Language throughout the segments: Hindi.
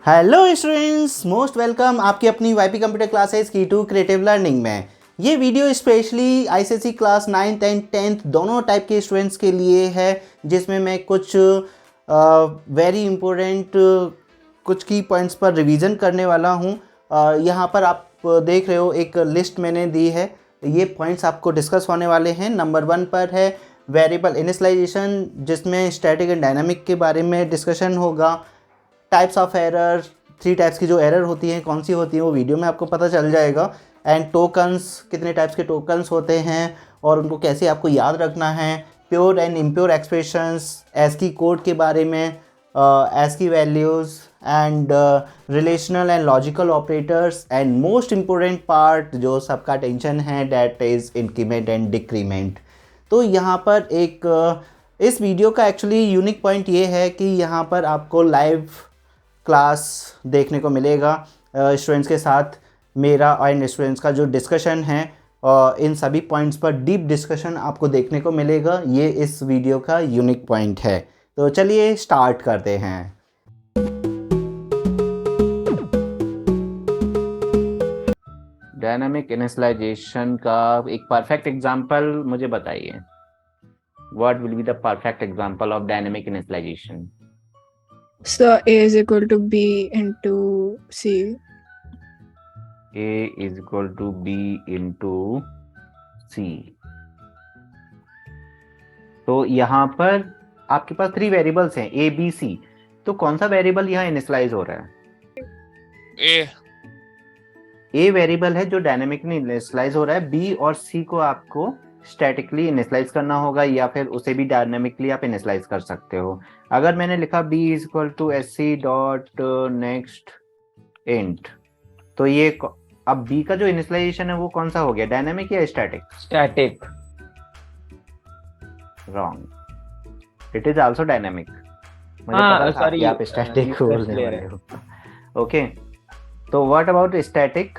हेलो स्टूडेंट्स, मोस्ट वेलकम आपकी अपनी वाईपी कंप्यूटर क्लासेस की टू क्रिएटिव लर्निंग में। ये video specially ICSE class 9th and 10th दोनों टाइप के स्टूडेंट्स के लिए है, जिसमें मैं कुछ वेरी इम्पोर्टेंट कुछ की पॉइंट्स पर रिवीजन करने वाला हूँ। यहाँ पर आप देख रहे हो एक लिस्ट मैंने दी है, ये पॉइंट्स आपको डिस्कस होने वाले हैं। नंबर 1 पर है वेरिएबल इनिशियलाइजेशन, जिसमें स्टैटिक एंड डायनामिक के बारे में डिस्कशन होगा। टाइप्स ऑफ एरर, 3 टाइप्स की जो एरर होती हैं कौन सी होती हैं वो वीडियो में आपको पता चल जाएगा। एंड टोकन्स, कितने टाइप्स के टोकन्स होते हैं और उनको कैसे आपको याद रखना है। Pure and impure expressions, ASCII code के बारे में, ASCII values and relational and logical operators, and most important part जो सबका टेंशन है, that is increment and decrement. तो यहाँ पर एक इस वीडियो का एक्चुअली यूनिक पॉइंट ये है कि यहाँ पर आपको लाइव क्लास देखने को मिलेगा। स्टूडेंट्स के साथ मेरा एंड स्टूडेंट्स का जो डिस्कशन है, इन सभी पॉइंट्स पर डीप डिस्कशन आपको देखने को मिलेगा। ये इस वीडियो का यूनिक पॉइंट है। तो चलिए स्टार्ट करते हैं। डायनामिक इनिशियलाइजेशन का एक परफेक्ट एग्जांपल मुझे बताइए। What will be the perfect example of dynamic initialization? So A is equal to B into C. A is equal to B into C. तो यहाँ पर आपके पास 3 वेरिएबल्स हैं A, B, C। तो कौन सा वेरिएबल यहाँ इनिशियलाइज हो रहा है? A वेरिएबल है जो डायनामिकली इनिशियलाइज हो रहा है। B और C को आपको स्टैटिकली इनिशियलाइज करना होगा, या फिर उसे भी डायनामिकली आप इनिशियलाइज कर सकते हो। अगर मैंने लिखा b is equal to sc dot next int, तो ये अब b का जो इनिशियलाइजेशन है वो कौन सा हो गया, डायनामिक या static? Static. Wrong, it is also dynamic. मुझे पता था कि आप स्टैटिक बोलने वाले हो। ओके, तो what about static?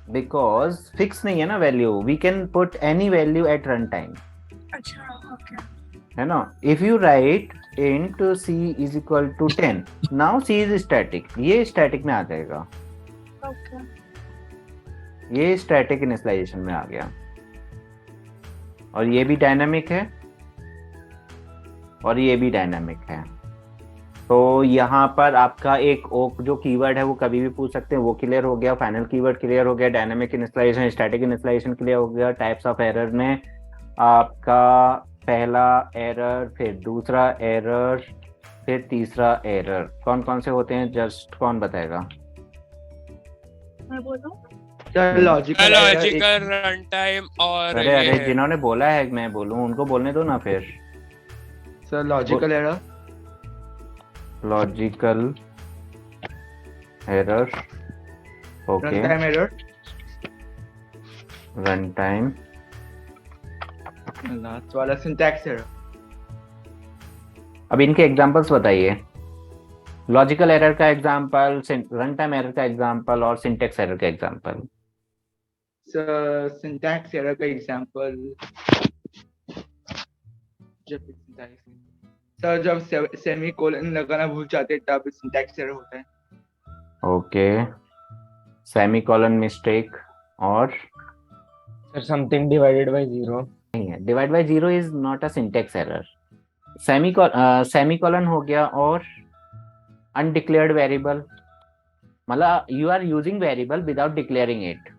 Because fix नहीं है ना value, we can put any value at run time. अच्छा, ओके, है ना। If you write int c is equal to 10, now c is static, ये स्टैटिक में आ जाएगा। ओके, ये स्टैटिक इनिशियलाइजेशन में आ गया। और ये भी डायनामिक है और ये भी डायनामिक है। तो यहाँ पर आपका एक ओक जो कीवर्ड है वो कभी भी पूछ सकते हैं, वो क्लियर हो गया। फाइनल कीवर्ड क्लियर हो गया। Dynamic initialization, static initialization clear हो गया। टाइप्स ऑफ एरर में आपका पहला एरर, फिर दूसरा एरर, फिर तीसरा एरर कौन कौन से होते हैं, जस्ट कौन बताएगा? मैं बोलूं? लॉजिकल रन टाइम और अरे जिन्होंने बोला है मैं बोलूं, उनको बोलने दो ना फिर। Sir logical error, logical error, okay, run time error, run time, last वाला सिंटैक्स एरर। अब इनके एग्जांपल्स बताइए। लॉजिकल एरर का एग्जांपल, रन टाइम एरर का एग्जांपल और सिंटैक्स एरर का एग्जांपल। सर सिंटैक्स एरर का एग्जांपल, जब सेमीकोलन लगाना भूल जाते हैं तब सिंटैक्स एरर होता है। Okay, semicolon mistake. और sir something divided by zero नहीं है, divide by zero is not a syntax error. Semicolon हो गया। और अनडिक्लेयर्ड वेरिएबल, मतलब you are using variable without declaring it.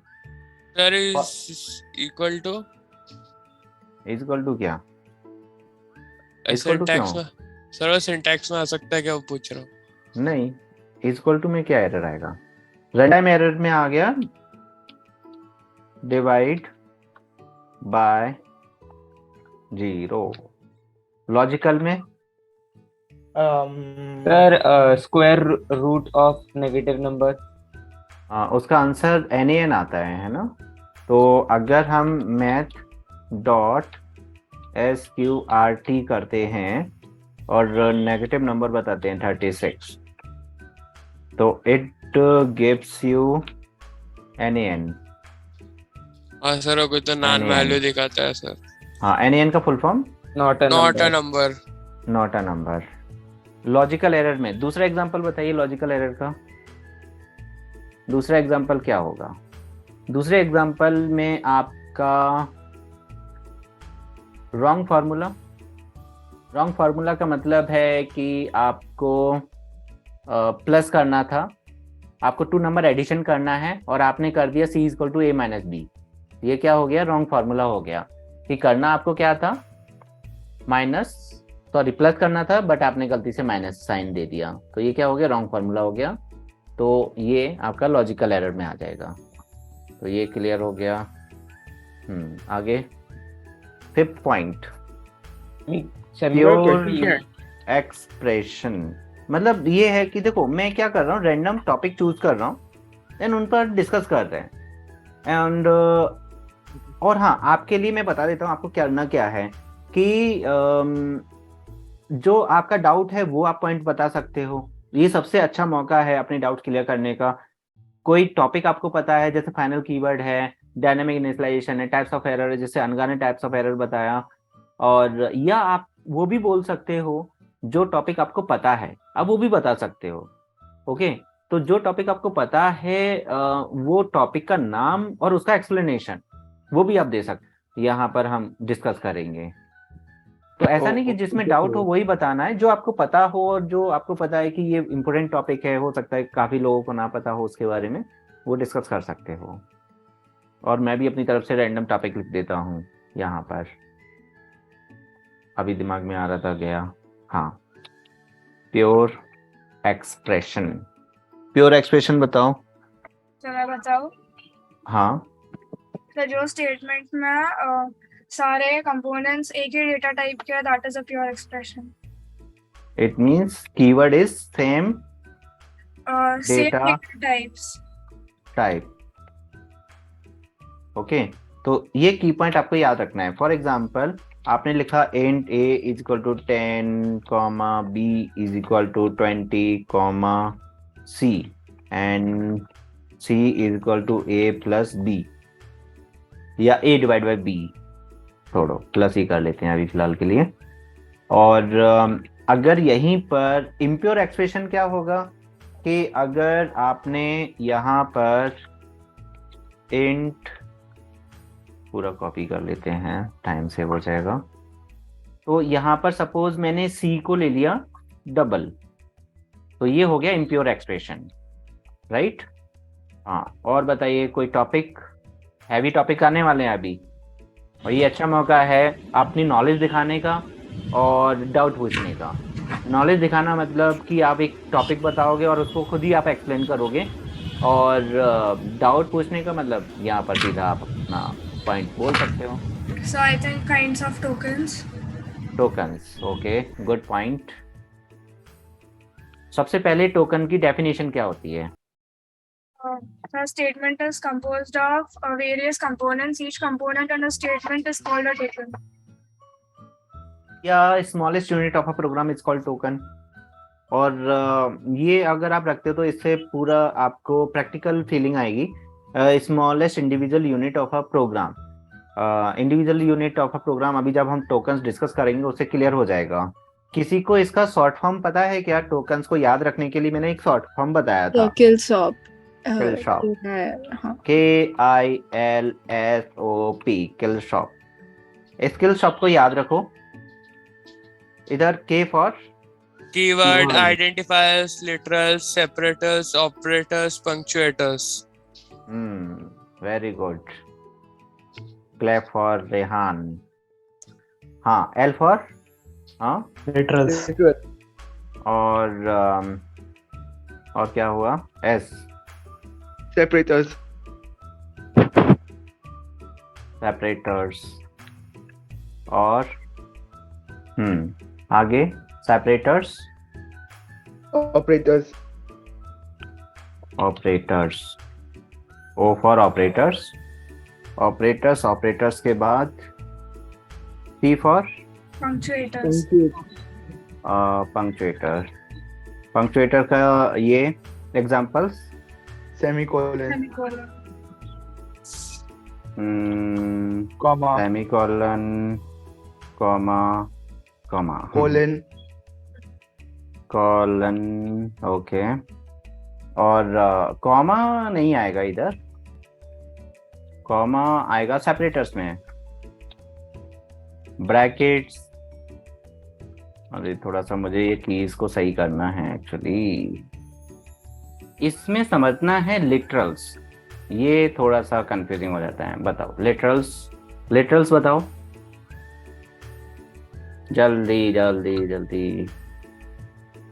Sir is equal to क्या? सिंटैक्स में? सर वो सिंटैक्स में आ सकता है क्या, वो पूछ रहा हूँ। नहीं, इक्वल टू में क्या एरर आएगा? रन टाइम एरर में आ गया डिवाइड बाय जीरो। लॉजिकल में sir square root of negative number, उसका आंसर NaN आता है ना। तो अगर हम मैथ डॉट SQRT करते हैं और नेगेटिव नंबर बताते हैं 36, तो इट गिव्स यू NaN। हाँ सर, वो कोई तो नॉन वैल्यू दिखाता है सर। हाँ, NaN का full form not a not a number. Not a number. Logical error में दूसरा एग्जांपल बताइए लॉजिकल एरर का। दूसरा एग्जांपल क्या होगा? दूसरे एग्जांपल में आपका रॉन्ग फार्मूला। रॉन्ग फार्मूला का मतलब है कि आपको प्लस करना था, आपको 2 नंबर एडिशन करना है और आपने कर दिया c equal to a minus B. ये क्या हो गया? रॉन्ग फार्मूला हो गया कि करना आपको क्या था, प्लस करना था बट आपने गलती से माइनस साइन दे दिया, तो ये क्या हो गया? रॉन्ग फार्मूला हो गया। तो ये आपका लॉजिकल एरर में आ जाएगा। तो ये क्लियर हो गया। आगे 5th पॉइंट, प्योर एक्सप्रेशन। मतलब ये है कि देखो मैं क्या कर रहा हूँ, रैंडम टॉपिक चूज कर रहा हूँ देन उन पर डिस्कस कर रहे हैं एंड और हाँ, आपके लिए मैं बता देता हूँ आपको करना क्या है कि जो आपका डाउट है वो आप पॉइंट बता सकते हो। ये सबसे अच्छा मौका है अपने डाउट क्लियर करने का। कोई टॉपिक आपको पता है, जैसे फाइनल कीवर्ड है, डायनामिक इनिशियलाइजेशन है, टाइप्स ऑफ एरर है, जैसे अनगा ने टाइप्स ऑफ एरर बताया, और या आप वो भी बोल सकते हो जो टॉपिक आपको पता है, आप वो भी बता सकते हो। ओके, तो जो टॉपिक आपको पता है वो टॉपिक का नाम और उसका एक्सप्लेनेशन वो भी आप दे सकते, यहाँ पर हम डिस्कस करेंगे। तो ऐसा नहीं कि जिसमें डाउट हो वही बताना है, जो आपको पता हो और जो आपको पता है कि ये इम्पोर्टेंट टॉपिक है, हो सकता है काफी लोगों को ना पता हो उसके बारे में, वो डिस्कस कर सकते हो। और मैं भी अपनी तरफ से रैंडम टॉपिक लिख देता हूँ यहाँ पर, अभी दिमाग में आ रहा था गया। हाँ, प्योर एक्सप्रेशन। प्योर एक्सप्रेशन बताओ। तो मैं बताऊँ? हाँ, तो जो स्टेटमेंट में सारे कंपोनेंट्स एक ही डेटा टाइप के, that is a pure expression. It means keyword is same same Data data types. Type. Okay, तो ये की पॉइंट आपको याद रखना है। फॉर एग्जाम्पल आपने लिखा int a is equal to 10, b is equal to 20, c and c is equal to a plus b, या a डिवाइड बाई b, छोड़ो प्लस ही कर लेते हैं अभी फिलहाल के लिए। और अगर यहीं पर इम्प्योर एक्सप्रेशन क्या होगा कि अगर आपने यहाँ पर इंट, पूरा कॉपी कर लेते हैं टाइम सेव हो जाएगा, तो यहाँ पर सपोज मैंने c को ले लिया डबल, तो ये हो गया इम्प्योर एक्सप्रेशन, राइट। हाँ, और बताइए कोई टॉपिक, हैवी टॉपिक आने वाले हैं अभी, और ये अच्छा मौका है अपनी नॉलेज दिखाने का और डाउट पूछने का। नॉलेज दिखाना मतलब कि आप एक टॉपिक बताओगे और उसको खुद ही आप एक्सप्लेन करोगे, और डाउट पूछने का मतलब यहाँ पर सीधा आप अपना पॉइंट बोल सकते हो। So I think kinds of tokens. Tokens, okay, good point. सबसे पहले टोकन की डेफिनेशन क्या होती है? The statement is composed of various components. Each component in a statement is called a token. या smallest unit of a program is called token. और ये अगर आप रखते हो तो इससे पूरा आपको प्रैक्टिकल फीलिंग आएगी। Smallest individual unit of a program, individual unit of a program, अभी जब हम टोकन्स डिस्कस करेंगे उससे क्लियर हो जाएगा। किसी को इसका शॉर्ट फॉर्म पता है क्या? टोकन्स को याद रखने के लिए मैंने एक शॉर्ट फॉर्म बताया था, किल शॉप। किल शॉप, हाँ, KILSOP, kill shop. Skill shop को याद रखो। इधर K for keyword, identifiers, literals, separators, operators, punctuators. Very good, clap for Rehan. हाँ, L फॉर लिटरल्स। और क्या हुआ? S separators. सेपरेटर्स। और आगे separators, operators. Operators, O for operators, operators, operators के बाद P for Punctuators. Punctuator. Punctuator का ये examples, semicolon. Semicolon. Comma. Semicolon, comma, comma, colon. Colon, okay. और कॉमा नहीं आएगा इधर, कॉमा आएगा सेपरेटर्स में, ब्रैकेट्स। अरे थोड़ा सा मुझे ये कीज को सही करना है एक्चुअली, इसमें समझना है लिटरल्स, ये थोड़ा सा कंफ्यूजिंग हो जाता है। बताओ लिटरल्स बताओ, जल्दी जल्दी जल्दी।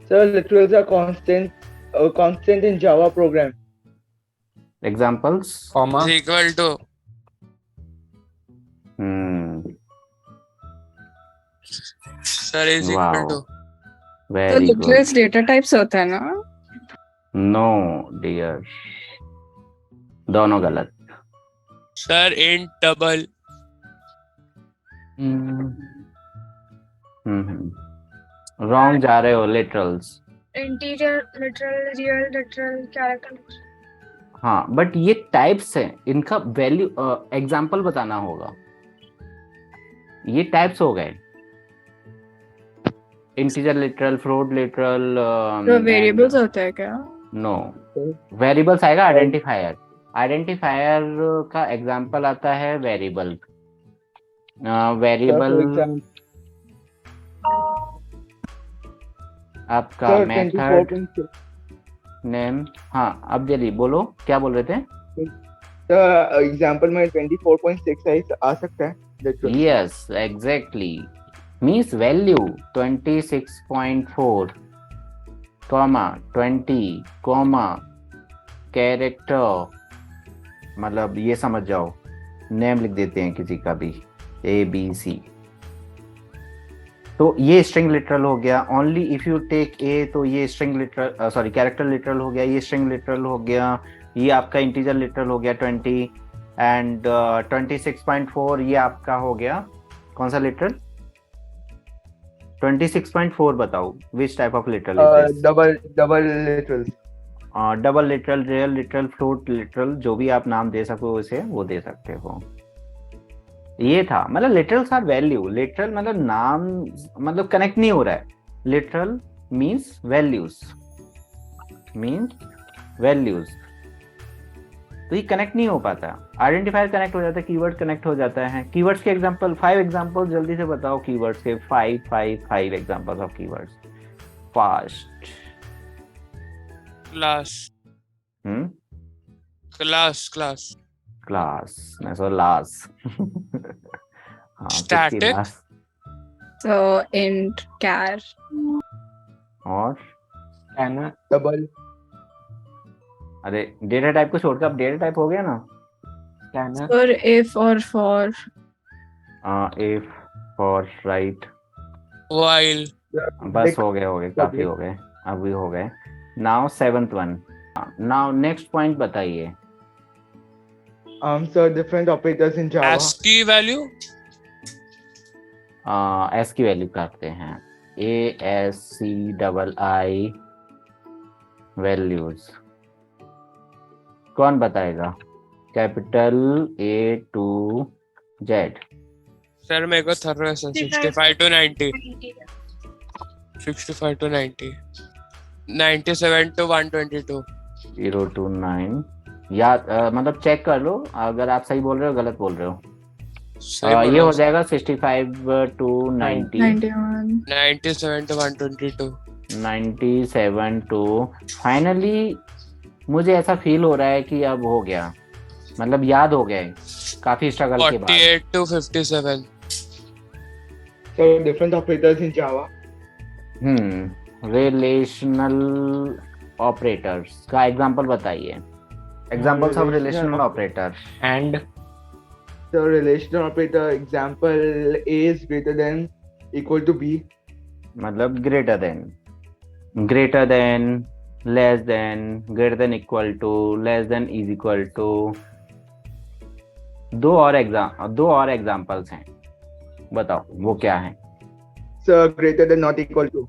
Sir, literals are constant in Java program. Examples. comma, is equal to sir is equal Wow. to तो very good. literals data types होता है ना? नो डियर, दोनों गलत। sir int double रॉन्ग जा रहे हो literals. integer, literal, real, literal, character. हाँ बट ये टाइप्स हैं, इनका वैल्यू एग्जाम्पल बताना होगा। ये टाइप्स हो गए, इंटीजर लिटरल, फ्लोट लिटरल। तो वेरिएबल्स होता है क्या? नो, वेरिएबल्स आएगा आइडेंटिफायर। आइडेंटिफायर का एग्जाम्पल आता है वेरिएबल। वेरिएबल आपका Sir, मेथड 24.6. नेम। हाँ अब जल्दी बोलो, क्या बोल रहे थे? Sir, example में 24.6 आ सकता है literal. Yes exactly, means value 26.4 comma 20 comma character, मतलब ये समझ जाओ, नेम लिख देते हैं किसी का भी, ABC। तो ये स्ट्रिंग लिटरल हो गया। Only if you take A, तो ये string literal, sorry character literal हो गया, ये स्ट्रिंग लिटरल हो गया, ये आपका इंटीजर लिटरल हो गया 20, एंड 26.4 ये आपका हो गया कौन सा लिटरल? 26.4 बताओ, which type of literal is this? Double literals. Double literal, real literal, float literal, जो भी आप नाम दे सको उसे वो दे सकते हो। ये था, मतलब लिटरल्स आर वैल्यू। लिटरल मतलब नाम, मतलब कनेक्ट नहीं हो रहा है। लिटरल मींस वैल्यूज, तो ये कनेक्ट नहीं हो पाता। आइडेंटिफायर कनेक्ट हो जाता है, कीवर्ड कनेक्ट हो जाता है। कीवर्ड्स के एग्जांपल 5 एग्जांपल जल्दी से बताओ कीवर्ड्स के। 5 examples of keywords fast. class hmm, class class मैं सो लास। हाँ, Static. किसकी लास? So int char. और scanner, Double. अरे डेटा टाइप को छोड़कर अब डेटा टाइप हो गया ना। scanner, Or if or for. If, for, right, while बस हो गए काफी हो गए, अभी हो गए। Now 7th one. Now next point बताइए। Sir, different operators in Java. ASCII value S की वैल्यू करते हैं, ASCII वैल्यूज। कौन बताएगा? Capital A to Z। sir मेरे को थर्ड है 65 to 90 65 to 90 97 to 122 0 to 9 या मतलब चेक कर लो, अगर आप सही बोल रहे हो गलत बोल रहे हो। सही ये हो जाएगा 65 to 90, 91. 97 to 122 97 to, फाइनली मुझे ऐसा फील हो रहा है कि अब हो गया, मतलब याद हो गया है काफी स्ट्रगल के बाद। 48 to 57 So different operators in Java. Relational operators का एग्जांपल बताइए। Examples of relational operator. and, So relational operator example A is greater than equal to B. मतलब greater than, less than, greater than equal to, less than is equal to. दो और एग्जांपल्स हैं, बताओ वो क्या है? So greater than not equal to.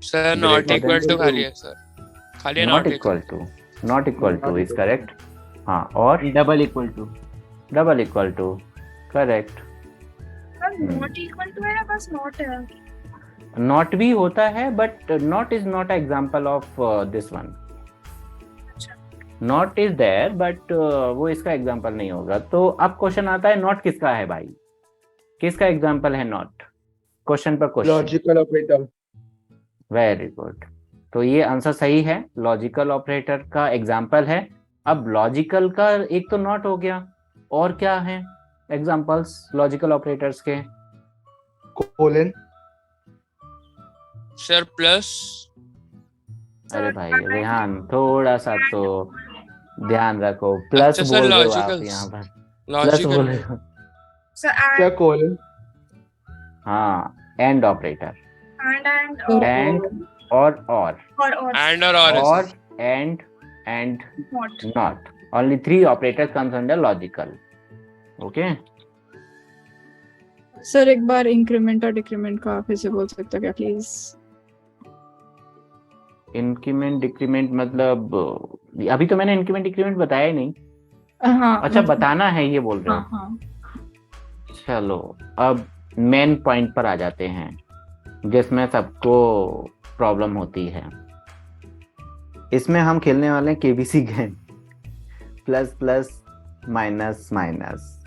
sir not Greater equal than to खाली है sir, खाली not equal to is correct. हाँ, और double equal to, double equal to, correct. Sir, not equal to है या बस not है? नॉट भी होता है but not is not example of this one. Not is there but वो इसका एग्जाम्पल नहीं होगा. तो अब क्वेश्चन आता है नॉट किसका है भाई, किसका एग्जाम्पल है नॉट? क्वेश्चन पर question. Logical operator. Very good. तो ये आंसर सही है, लॉजिकल ऑपरेटर का एग्जाम्पल है. अब लॉजिकल का एक तो नॉट हो गया, और क्या है एग्जाम्पल्स लॉजिकल ऑपरेटर्स के? कोलन. Sir plus. अरे भाई रेहान थोड़ा सा तो ध्यान रखो. प्लस अच्छा, सर, बोल रहे हो आप logicals. यहाँ पर, प्लस बोल रहे हो. So and sir colon. हाँ, एंड ऑपरेटर. and एंड और or एंड और and not. not. Only 3 operators comes under logical. Okay. Sir एक बार इंक्रीमेंट और डिक्रीमेंट का फिर से बोल सकते हो क्या प्लीज? इंक्रीमेंट डिक्रीमेंट मतलब अभी तो मैंने इंक्रीमेंट डिक्रीमेंट बताया ही नहीं. हाँ अच्छा, मतलब- बताना है ये बोल रहे हाँ हो. हाँ. चलो अब मेन पॉइंट पर आ जाते हैं जिसमें सबको प्रॉब्लम होती है. इसमें हम खेलने वाले हैं KBC game, plus plus minus minus.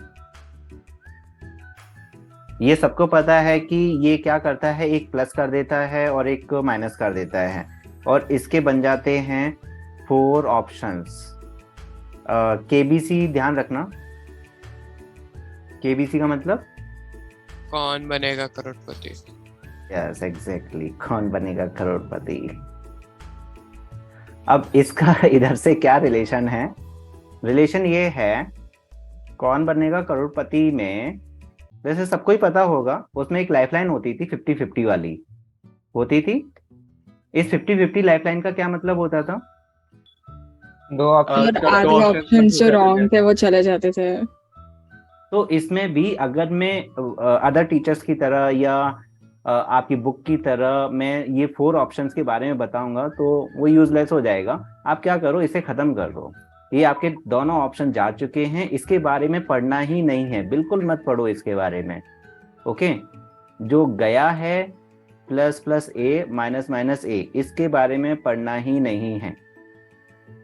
ये सबको पता है कि ये क्या करता है, एक प्लस कर देता है और एक माइनस कर देता है, और इसके बन जाते हैं 4 ऑप्शंस. केबीसी ध्यान रखना, केबीसी का मतलब कौन बनेगा करोड़पति. यस एग्जैक्टली, कौन बनेगा करोड़पति. अब इसका इधर से क्या रिलेशन है? रिलेशन ये है, कौन बनेगा करोड़पति में वैसे सबको ही पता होगा, उसमें एक लाइफलाइन होती थी 50-50 वाली होती थी. इस 50-50 लाइफलाइन का क्या मतलब होता था? 2 ऑप्शन. और आधे ऑप्शन जो रॉन्ग थे वो चले जाते थे. तो इसमें भी अगर मैं अदर टीचर्स की तरह या आपकी बुक की तरह मैं ये 4 ऑप्शंस के बारे में बताऊंगा तो वो यूजलेस हो जाएगा. आप क्या करो, इसे खत्म कर दो. ये आपके दोनों ऑप्शन जा चुके हैं, इसके बारे में पढ़ना ही नहीं है, बिल्कुल मत पढ़ो इसके बारे में. ओके, जो गया है प्लस प्लस ए माइनस माइनस ए, इसके बारे में पढ़ना ही नहीं है.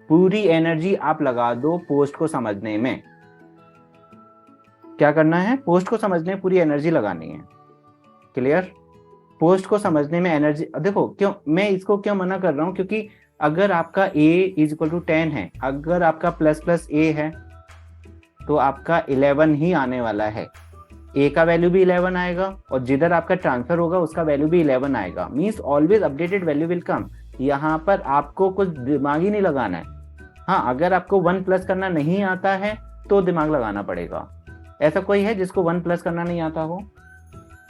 पूरी एनर्जी आप लगा दो पोस्ट को समझने में. क्या करना है? पोस्ट को समझने में पूरी एनर्जी लगानी है. क्लियर? पोस्ट को समझने में एनर्जी. देखो क्यों मैं इसको क्यों मना कर रहा हूं, क्योंकि अगर आपका a इज इक्वल टू 10 है, अगर आपका प्लस प्लस a है तो आपका 11 ही आने वाला है. a का वैल्यू भी 11 आएगा और जिधर आपका ट्रांसफर होगा उसका वैल्यू भी 11 आएगा. Means always updated value will come. यहाँ पर आपको कुछ दिमाग ही नहीं लगाना है. हाँ, अगर आपको 1 प्लस करना नहीं आता है तो दिमाग लगाना पड़ेगा. ऐसा कोई है जिसको 1 प्लस करना नहीं आता हो?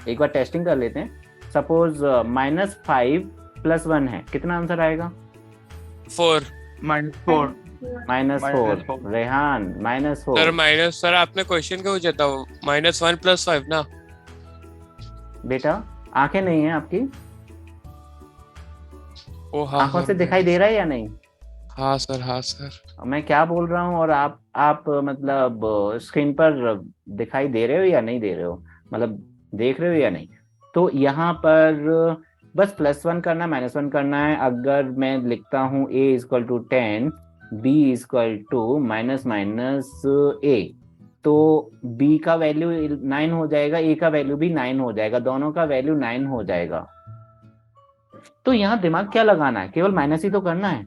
एक बार टेस्टिंग कर लेते हैं. सपोज -5 + 1 है, कितना आंसर आएगा? 4. -4. -4. रेहान -4. सर माइनस, सर आपने क्वेश्चन क्यों पूछा था? -1 + 5 ना बेटा, आंखें नहीं है आपकी? ओ हाँ, आंखों से दिखाई दे रहा है या नहीं? हाँ सर, हाँ सर. मैं क्या बोल रहा हूँ और आप मतलब स्क्रीन पर दिखाई दे रहे हो या नहीं दे रहे हो, मतलब देख रहे हो या नहीं? तो यहाँ पर बस +1 करना, -1 करना है. अगर मैं लिखता हूँ a = 10, b = -a, तो b का वैल्यू 9 हो जाएगा, a का वैल्यू भी 9 हो जाएगा, दोनों का वैल्यू 9 हो जाएगा. तो यहाँ दिमाग क्या लगाना है? केवल माइनस ही तो करना है.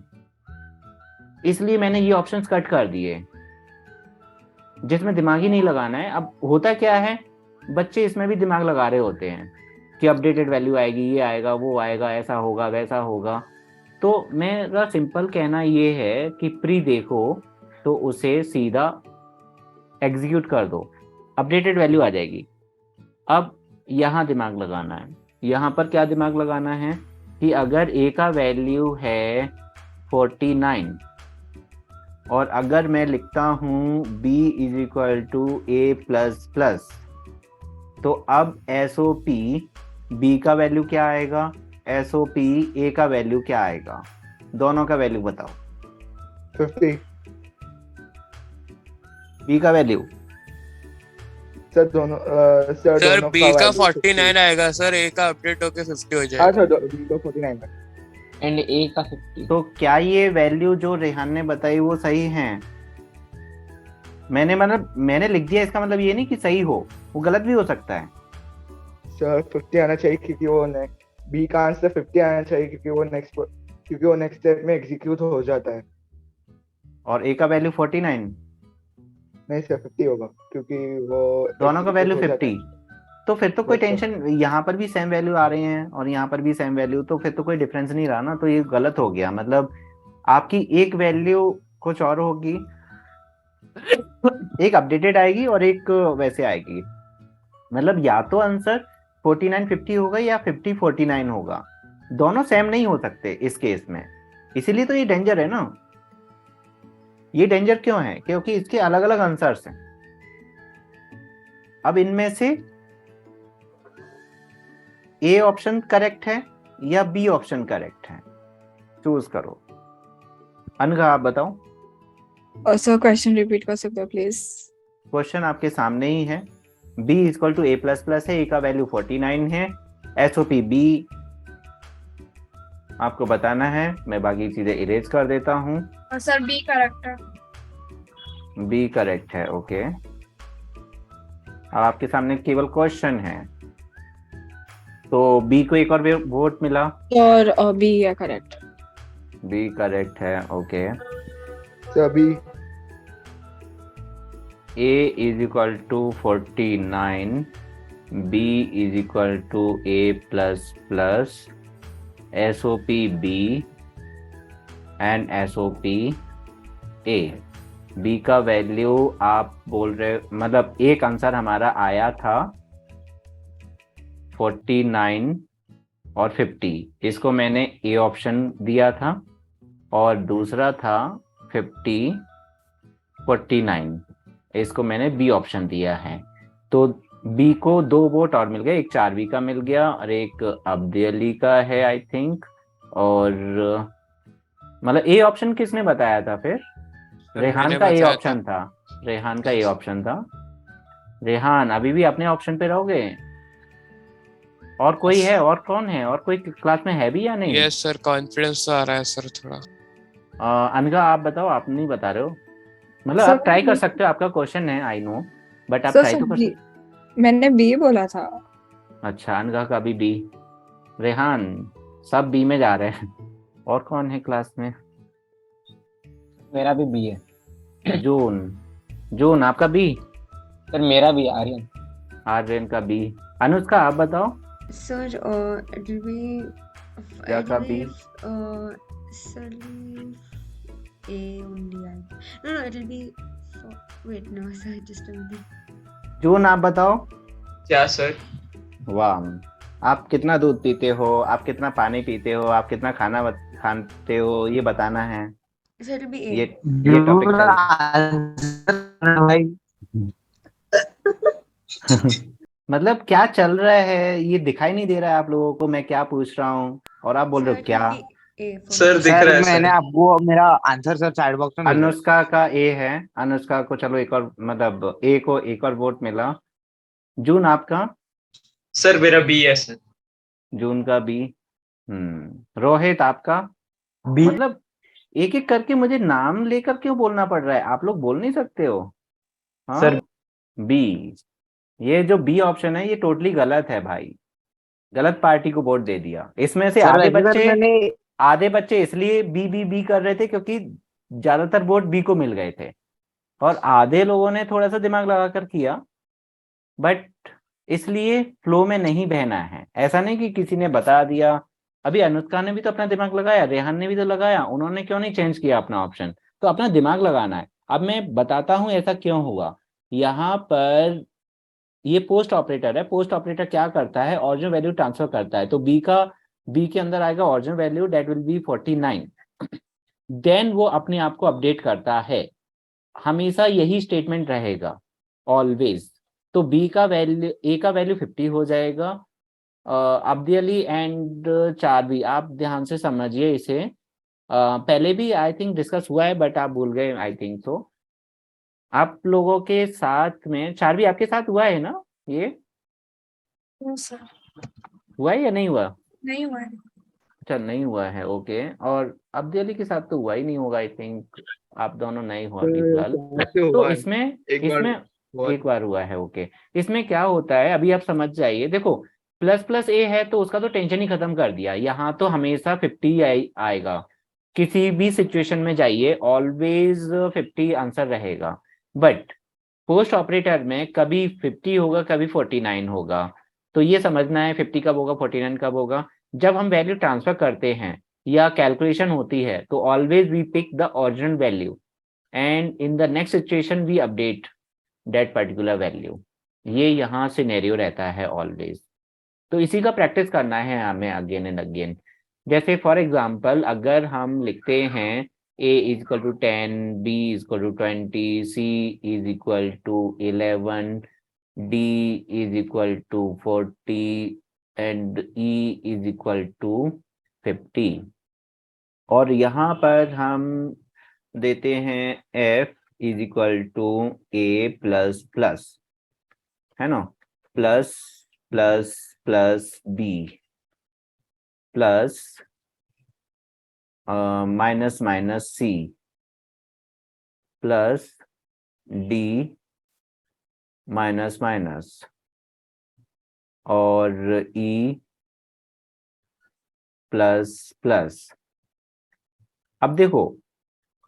इसलिए मैंने ये ऑप्शंस कट कर दिए जिसमें दिमाग ही नहीं लगाना है. अब होता क्या है, बच्चे इसमें भी दिमाग लगा रहे होते हैं कि अपडेटेड वैल्यू आएगी, ये आएगा, वो आएगा, ऐसा होगा, वैसा होगा. तो मेरा सिंपल कहना ये है कि प्री देखो तो उसे सीधा एग्जीक्यूट कर दो, अपडेटेड वैल्यू आ जाएगी. अब यहाँ दिमाग लगाना है. यहाँ पर क्या दिमाग लगाना है कि अगर a का वैल्यू है 49 और अगर मैं लिखता हूँ b = a++, तो अब SOP b का वैल्यू क्या आएगा, SOP a का वैल्यू क्या आएगा? दोनों का वैल्यू बताओ. 50. b का वैल्यू सर दोनों सर सर दोनों बी का का value 49 आएगा सर, ए का अपडेट होके 50 हो हाँ जाएगा। सर बी का 49 है। एंड ए का 50। तो क्या ये वैल्यू जो रेहान ने बताई वो सही है? मैंने लिख दिया, इसका मतलब ये नहीं कि सही हो, वो गलत भी हो सकता है। सर 50 आना चाहिए क्योंकि वो बी का आंसर 50 आना चाहिए क्योंकि वो नेक्स्ट स्टेप में एग्जीक्यूट हो जाता है। और ए का वैल्यू 49, नहीं सर 50 होगा क्योंकि वो दोनों का execute वैल्यू हो जाता 50। है। तो फिर तो कोई Yes, sir. टेंशन, यहाँ पर भी सेम वैल्यू आ रही हैं और यहाँ पर भी सेम वैल्यू, तो फिर तो कोई डिफरेंस नहीं रहा ना, तो ये गलत हो गया। मतलब आपकी एक वैल्यू कुछ और होगी, एक अपडेटेड आएगी और एक वैसे आएगी। मतलब या तो आंसर 49 50 होगा या 50 49 होगा, दोनों सेम नहीं हो सकते इस केस में। इसीलिए तो ये डेंजर है ना। ये डेंजर क्यों है? क्योंकि इसके अलग अलग आंसर्स हैं। अब इनमें से ए ऑप्शन करेक्ट है या बी ऑप्शन करेक्ट है, चूज करो। अनघा आप बताओ। सर क्वेश्चन रिपीट कर सकते हो प्लीज? क्वेश्चन आपके सामने ही है। b equal to A plus plus है, ए का वैल्यू 49 है, एसओपी बी आपको बताना है। मैं बाकी चीजें इरेज कर देता हूँ। और सर बी करेक्ट है। बी करेक्ट है, ओके। अब आपके सामने केवल क्वेश्चन है, तो बी को एक और वोट मिला। और बी है करेक्ट। बी करेक्ट है, okay. Sir B a is equal to 49, b is equal to a plus plus, SOP b and SOP a। b का वैल्यू आप बोल रहे, मतलब एक आंसर हमारा आया था 49 और 50, इसको मैंने ए ऑप्शन दिया था, और दूसरा था 50 49, इसको मैंने बी ऑप्शन दिया है। तो बी को 2 वोट और मिल गए, एक चारवी का मिल गया और एक अब्दी अली का है आई थिंक। और मतलब ए ऑप्शन किसने बताया था फिर? रेहान मैंने का ए बताया ऑप्शन था। रेहान का ए ऑप्शन था। रेहान अभी भी अपने ऑप्शन पे रहोगे? और कोई है? और कौन है? और कोई क्लास में है भी या नहीं? यस सर, कॉन्फिडेंस तो आ रहा है सर थोड़ा। अनघा आप बताओ, आप नहीं बता रहे हो? मतलब सर, आप ट्राई कर सकते हो, आपका क्वेश्चन है आई नो, बट आप सर ट्राई तो कर सकते। सर मैंने बी बोला था। अच्छा, अनघा का भी बी। रेहान सब बी में जा रहे हैं। और कौन है क्लास में? मेरा भी बी है। जून। जून आपका बी? सर मेरा भी आर्यन। आर्यन का बी। अनुष्का आप बताओ। Sir, it will be. क्या It का will be? be, sir, A only. No, it will be. Wait, no, sir, just a minute. जून आप बताओ। क्या सर? वाह, आप कितना दूध पीते हो, आप कितना पानी पीते हो, आप कितना खाना खाते हो, ये बताना है। Sir, it will be A. ये टॉपिक भाई मतलब क्या चल रहा है, ये दिखाई नहीं दे रहा है आप लोगों को मैं क्या पूछ रहा हूँ, और आप बोल रहे Sir, हो it क्या? will be A for sir me. दिख रहा है मैंने सर। आपको मेरा आंसर सर चैट बॉक्स में भेजा। अनुष्का का ए है। अनुष्का को चलो एक और, मतलब ए को एक और वोट मिला। जून आपका? सर मेरा बी है सर। जून का बी। रोहित आपका? बी। मतलब एक एक करके मुझे नाम लेकर क्यों बोलना पड़ रहा है? आप लोग बोल नहीं सकते हो? हाँ सर बी। ये जो बी ऑप्शन है ये टोटली गलत है भाई, गलत पार्टी को वोट दे दिया। इसमें से सर वैसे सर मैंने आधे बच्चे इसलिए बी कर रहे थे क्योंकि ज्यादातर वोट बी को मिल गए थे, और आधे लोगों ने थोड़ा सा दिमाग लगाकर किया, बट इसलिए फ्लो में नहीं बहना है। ऐसा नहीं कि किसी ने बता दिया। अभी अनुष्का ने भी तो अपना दिमाग लगाया, रेहान ने भी तो लगाया, उन्होंने क्यों नहीं चेंज किया अपना ऑप्शन? तो अपना दिमाग लगाना है। अब मैं बताता हूं ऐसा क्यों हुआ। यहाँ पर ये पोस्ट ऑपरेटर है। पोस्ट ऑपरेटर क्या करता है? ओरिजिनल वैल्यू ट्रांसफर करता है। तो बी के अंदर आएगा original value, that will be 49। Then वो अपने आप को अपडेट करता है। हमेशा यही स्टेटमेंट रहेगा, ऑलवेज। तो बी का वैल्यू, ए का वैल्यू 50 हो जाएगा। अब्दी अली एंड चारवी, आप ध्यान से समझिए इसे। पहले भी आई थिंक डिस्कस हुआ है, बट आप भूल गए आई थिंक। तो आप लोगों के साथ में चार्वी आपके साथ हुआ है ना ये? No, sir. हुआ है या नहीं हुआ? नहीं हुआ है. अच्छा नहीं हुआ है, ओके। और अब्दी अली के साथ तो हुआ ही नहीं होगा आई थिंक, आप दोनों नहीं हुआ अभी फिलहाल। वैसे तो हुआ है, इसमें एक बार इसमें हुआ एक बार हुआ है, ओके। इसमें क्या होता है अभी आप समझ जाइए, देखो प्लस प्लस ए है तो उसका तो टेंशन ही खत्म कर दिया, यहाँ तो हमेशा 50 आएगा, किसी भी सिचुएशन में जाइए ऑलवेज 50 आंसर रहेगा। बट पोस्ट ऑपरेटर में कभी 50 होगा कभी 49 होगा, तो ये समझना है 50 कब होगा 49 कब होगा। जब हम वैल्यू ट्रांसफर करते हैं या कैलकुलेशन होती है तो always we pick the original value and in the next situation we update that particular value. ये यहाँ सिनेरियो रहता है ऑलवेज। तो इसी का प्रैक्टिस करना है हमें अगेन एंड अगेन। जैसे फॉर एग्जांपल अगर हम लिखते हैं a is equal to 10, b is equal to 20, c is equal to 11, d is equal to 40 and e is equal to 50, और यहाँ पर हम देते हैं f is equal to a plus plus, है ना, plus plus plus b plus minus minus C plus D minus minus और ई प्लस प्लस। अब देखो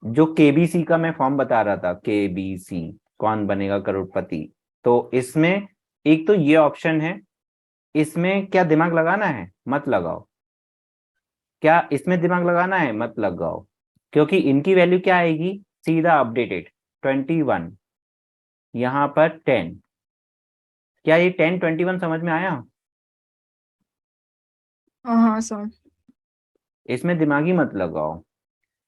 जो केबीसी का मैं फॉर्म बता रहा था, केबीसी कौन बनेगा करोड़पति, तो इसमें एक तो ये ऑप्शन है, इसमें क्या दिमाग लगाना है? मत लगाओ। क्या इसमें दिमाग लगाना है? मत लगाओ, क्योंकि इनकी वैल्यू क्या आएगी? सीधा अपडेटेड 21, यहाँ पर 10। क्या ये 10 21 समझ में आया? हाँ सर. इसमें दिमाग ही मत लगाओ।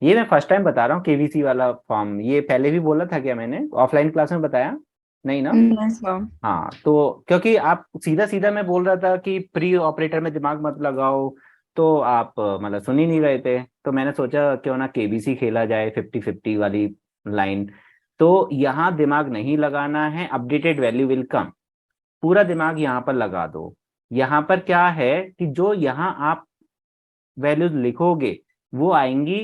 ये मैं फर्स्ट टाइम बता रहा हूँ केवीसी वाला फॉर्म, ये पहले भी बोला था क्या मैंने ऑफलाइन क्लास में? बताया नहीं ना? नहीं सर. हाँ, तो क्योंकि आप सीधा सीधा मैं बोल रहा था कि प्री ऑपरेटर में दिमाग मत लगाओ, तो आप मतलब सुन ही नहीं रहे थे, तो मैंने सोचा क्यों ना केबीसी खेला जाए 50-50 वाली लाइन। तो यहाँ दिमाग नहीं लगाना है, अपडेटेड वैल्यू विल कम, पूरा दिमाग यहाँ पर लगा दो। यहाँ पर क्या है कि जो यहाँ आप वैल्यूज लिखोगे वो आएंगी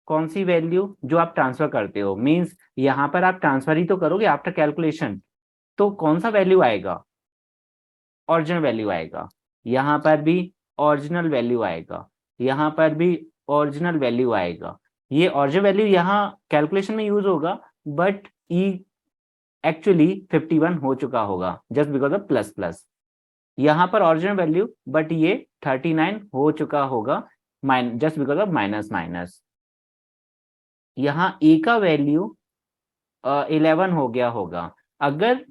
कौन सी वैल्यू? जो आप ट्रांसफर करते हो, मीन्स यहाँ पर आप ट्रांसफर ही तो करोगे आफ्टर कैलकुलेशन, तो कौन सा वैल्यू आएगा? ओरिजिनल वैल्यू आएगा। यहाँ पर भी ओरिजिनल वैल्यू आएगा, यहाँ पर भी ओरिजिनल वैल्यू आएगा। ये ओरिजिनल वैल्यू यहाँ कैलकुलेशन में यूज होगा, बट ई एक्चुअली 51 हो चुका होगा just because of plus plus. यहाँ पर ओरिजिनल वैल्यू बट ये 39 हो चुका होगा just because of minus minus. यहाँ ए का वैल्यू 11 हो गया होगा। अगर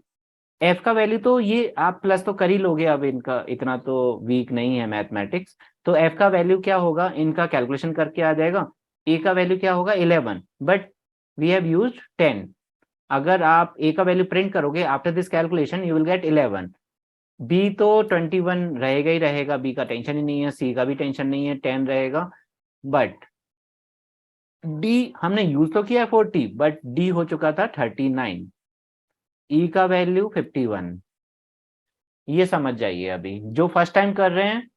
एफ का वैल्यू, तो ये आप प्लस तो कर ही लोगे, अब इनका इतना तो वीक नहीं है मैथमेटिक्स, तो एफ का वैल्यू क्या होगा इनका कैलकुलेशन करके आ जाएगा। ए का वैल्यू क्या होगा? 11, बट वी हैव यूज्ड 10। अगर आप ए का वैल्यू प्रिंट करोगे after this calculation you will get 11। B तो 21 रहेगा ही रहेगा, बी का टेंशन ही नहीं है, सी का भी टेंशन नहीं है, 10 रहेगा। बट डी हमने यूज तो किया 40, बट डी हो चुका था 39, ई का वैल्यू 51। ये समझ जाइए, अभी जो फर्स्ट टाइम कर रहे हैं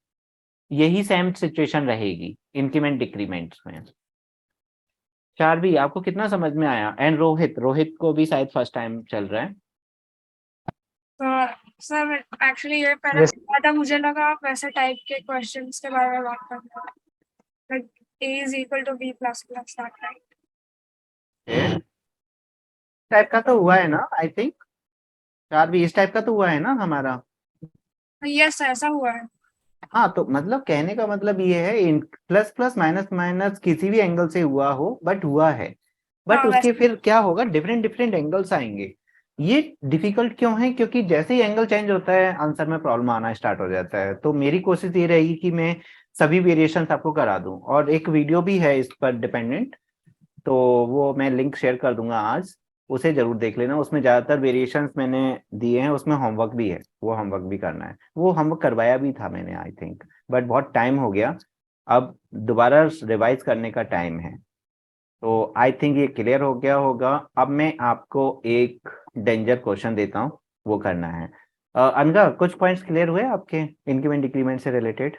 यही सेम सिचुएशन रहेगी इंक्रीमेंट डिक्रीमेंट्स में। चार्वी आपको कितना समझ में आया? एंड रोहित को भी शायद फर्स्ट टाइम चल रहा है। सर एक्चुअली ये पहले था, मुझे लगा आप वैसे टाइप के क्वेश्चंस के बारे में बात कर रहे हो, like a is equal to b plus plus that right? Type का तो हुआ है ना आई थिंक, चार्वी इस टाइप का तो हुआ है ना हमारा। यस ऐसा हुआ है। हाँ, तो मतलब कहने का मतलब ये है प्लस प्लस माइनस माइनस किसी भी एंगल से हुआ हो बट हुआ है, बट हाँ, उसके वैसे- फिर क्या होगा? डिफरेंट डिफरेंट एंगल्स आएंगे। ये डिफिकल्ट क्यों है? क्योंकि जैसे ही एंगल चेंज होता है आंसर में प्रॉब्लम आना स्टार्ट हो जाता है। तो मेरी कोशिश ये रहेगी कि मैं सभी वेरिएशंस आपको करा दूं, और एक वीडियो भी है इस पर डिपेंडेंट, तो वो मैं लिंक शेयर कर दूंगा आज, उसे जरूर देख लेना। उसमें ज्यादातर वेरिएशंस मैंने दिए हैं, उसमें होमवर्क भी है, वो होमवर्क भी करना है। वो होमवर्क करवाया भी था मैंने आई थिंक, बट बहुत टाइम हो गया, अब दोबारा रिवाइज करने का टाइम है। तो आई थिंक ये क्लियर हो गया होगा। अब मैं आपको एक डेंजर क्वेश्चन देता हूँ, वो करना है। अनघा, कुछ पॉइंट्स क्लियर हुए आपके इंक्रीमेंट डिक्रीमेंट से रिलेटेड?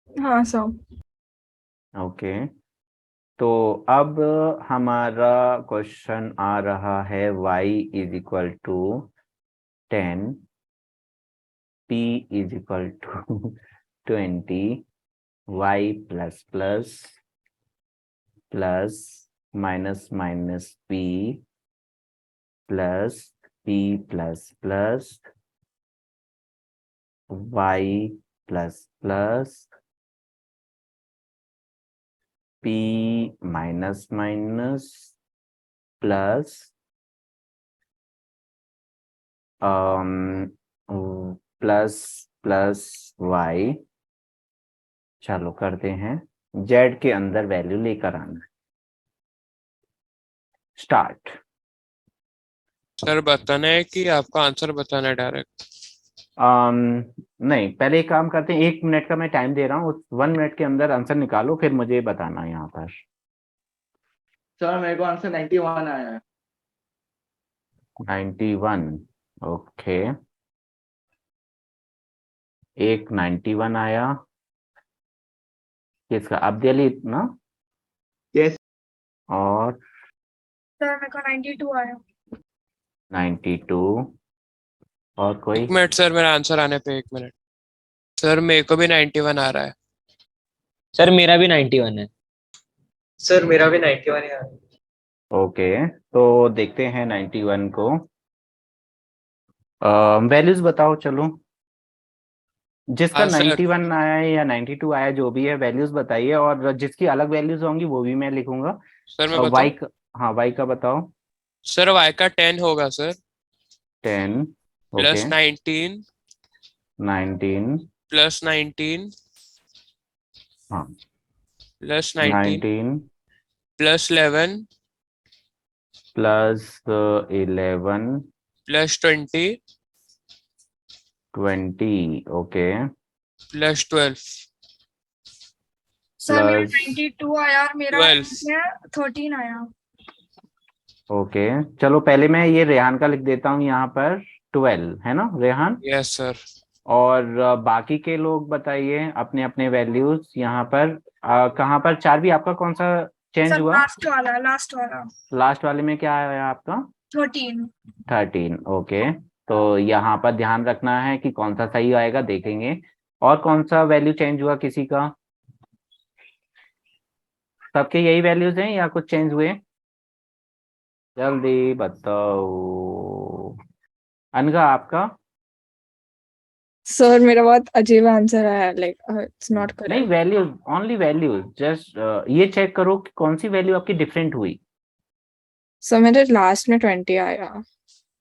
हाँ सर। ओके, तो अब हमारा क्वेश्चन आ रहा है y is equal to 10, p is equal to 20, y plus plus plus minus minus p plus p plus plus y plus plus p minus minus plus plus plus y। चलो करते हैं, z के अंदर वैल्यू लेकर आना। स्टार्ट। सर बताना है कि आपका आंसर बताना है डायरेक्ट? नहीं, पहले एक काम करते हैं, 1 मिनट का मैं टाइम दे रहा हूँ, उस 1 मिनट के अंदर आंसर निकालो, फिर मुझे बताना यहाँ पर। सर मेरे को आंसर 91 आया है। 91, ओके, एक 91 आया, किसका? अब्दुल ना? यस। और सर मेरे को 92 आया। 92, और कोई? 1 मिनट सर, मेरा आंसर आने पे 1 मिनट। सर मेरे को भी 91 आ रहा है। सर मेरा भी 91 है। सर मेरा भी 91 है। ओके, तो देखते हैं 91 को। वैल्यूज बताओ, चलो, जिसका हाँ सर। 91 आया है या 92 आया, जो भी है वैल्यूज बताइए, और जिसकी अलग वैल्यूज होंगी वो भी मैं लिखूंगा। सर मैं वाई बताऊं? का, हाँ वाई का बताओ। सर y का 10 होगा सर, 10, ओके, प्लस 19 19, प्लस 19 हाँ, plus 19 19 plus 11 plus 11 plus 20 20, okay, plus 12 sir मेरा प्लस 92 आया और मेरा 12। 13 आया। ओके। चलो पहले मैं ये रेहान का लिख देता हूँ यहाँ पर, 12 है ना रेहान? Yes sir. और बाकी के लोग बताइए अपने अपने वैल्यूज यहाँ पर। कहाँ पर? चार्वी, आपका कौन सा चेंज सर हुआ? लास्ट वाला, लास्ट वाला लास्ट वाले में क्या आया आपका? 13। 13, ओके। तो यहाँ पर ध्यान रखना है कि कौन सा सही आएगा, देखेंगे। और कौन सा वैल्यू चेंज हुआ किसी का? सबके यही वैल्यूज हैं या कुछ चेंज हुए? जल्दी बताओ। अनघा, आपका? सर मेरा बहुत अजीब आंसर आया, लाइक इट्स नॉट नहीं, correct. Values, only values, just ये चेक करो कि कौन सी वैल्यू आपकी डिफरेंट हुई। सर मेरे लास्ट में 20 आया।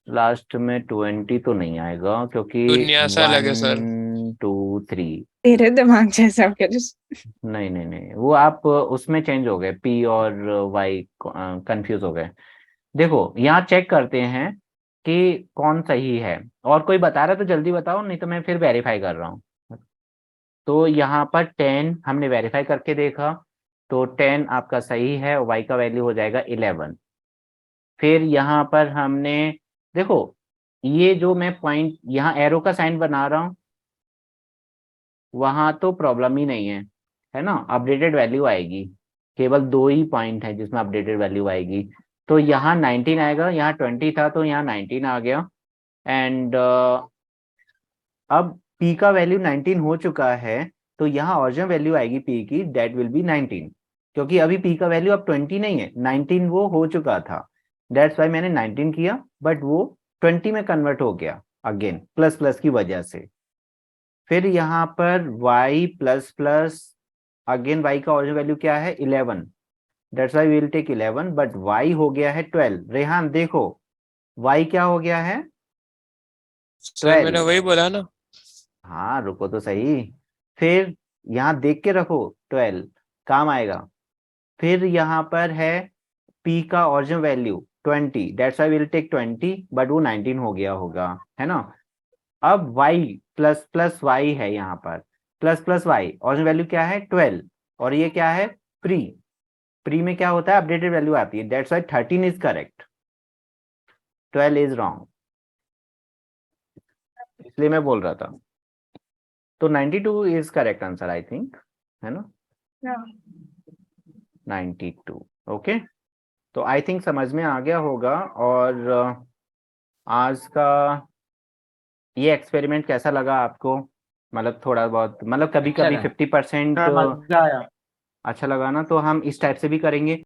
लास्ट में 20 तो नहीं आएगा, क्योंकि दुनिया सा अलग है सर। 1 2 3, तेरे दिमाग जैसा हो गया नहीं नहीं नहीं, वो आप उसमें चेंज हो गए, पी और वाई कंफ्यूज हो गए। देखो यहाँ चेक करते हैं कि कौन सही है, और कोई बता रहा है तो जल्दी बताओ, नहीं तो मैं फिर वेरीफाई कर रहा हूँ। तो यहाँ पर 10 हमने वेरीफाई करके देखा, तो 10 आपका सही है, वाई का वैल्यू हो जाएगा 11। फिर यहाँ पर हमने, देखो ये जो मैं पॉइंट यहाँ एरो का साइन बना रहा हूँ, वहां तो प्रॉब्लम ही नहीं है ना, अपडेटेड वैल्यू आएगी। केवल 2 ही पॉइंट है जिसमें अपडेटेड वैल्यू आएगी। तो यहाँ 19 आएगा, यहाँ 20 था तो यहाँ 19 आ गया। एंड अब p का वैल्यू 19 हो चुका है, तो यहाँ ओरिजिनल वैल्यू आएगी p की, दैट विल बी 19, क्योंकि अभी p का वैल्यू अब 20 नहीं है, 19 वो हो चुका था। दैट्स वाई मैंने 19 किया, बट वो 20 में कन्वर्ट हो गया अगेन, प्लस प्लस की वजह से। फिर यहाँ पर y plus plus, again y का ओरिजिनल वैल्यू क्या है? 11, that's why we will take 11, but y हो गया है 12। रेहान देखो, y क्या हो गया है? सर मैंने 12। वही बोला ना। हाँ रुको तो सही, फिर यहाँ देख के रखो, 12 काम आएगा। फिर यहाँ पर है p का original value 20, that's why will take 20, but वो 19 हो गया होगा, है ना। अब y प्लस प्लस y है यहाँ पर, plus plus y, original value क्या है? 12, और ये क्या है? प्री, प्री में क्या होता है, अपडेटेड वैल्यू आती है, that's why 13 is correct, 12 is wrong, इसलिए मैं बोल रहा था। तो 92 is correct answer I think, है ना? Yeah. 92। ओके, तो आई थिंक समझ में आ गया होगा। और आज का ये एक्सपेरिमेंट कैसा लगा आपको? मतलब थोड़ा बहुत, मतलब कभी कभी अच्छा 50% मजा आया। अच्छा लगा ना, तो हम इस टाइप से भी करेंगे।